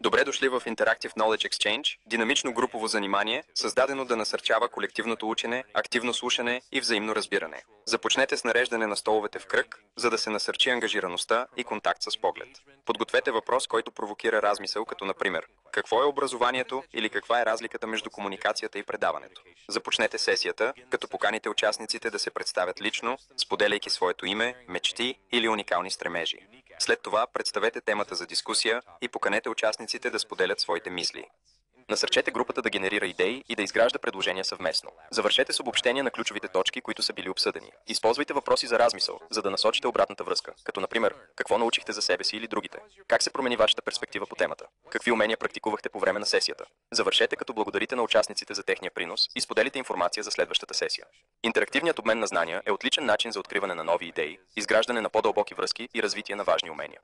Добре дошли в Interactive Knowledge Exchange, динамично групово занимание, създадено да насърчава колективното учене, активно слушане и взаимно разбиране. Започнете с нареждане на столовете в кръг, за да се насърчи ангажираността и контакт с поглед. Подгответе въпрос, който провокира размисъл, като например: какво е образованието или каква е разликата между комуникацията и предаването? Започнете сесията, като поканите участниците да се представят лично, споделяйки своето име, мечти или уникални стремежи. След това представете темата за дискусия и поканете участниците да споделят своите мисли. Насърчете групата да генерира идеи и да изгражда предложения съвместно. Завършете с обобщение на ключовите точки, които са били обсъдени. Използвайте въпроси за размисъл, за да насочите обратната връзка, като например: какво научихте за себе си или другите? Как се промени вашата перспектива по темата? Какви умения практикувахте по време на сесията? Завършете, като благодарите на участниците за техния принос и споделите информация за следващата сесия. Интерактивният обмен на знания е отличен начин за откриване на нови идеи, изграждане на по-дълбоки връзки и развитие на важни умения.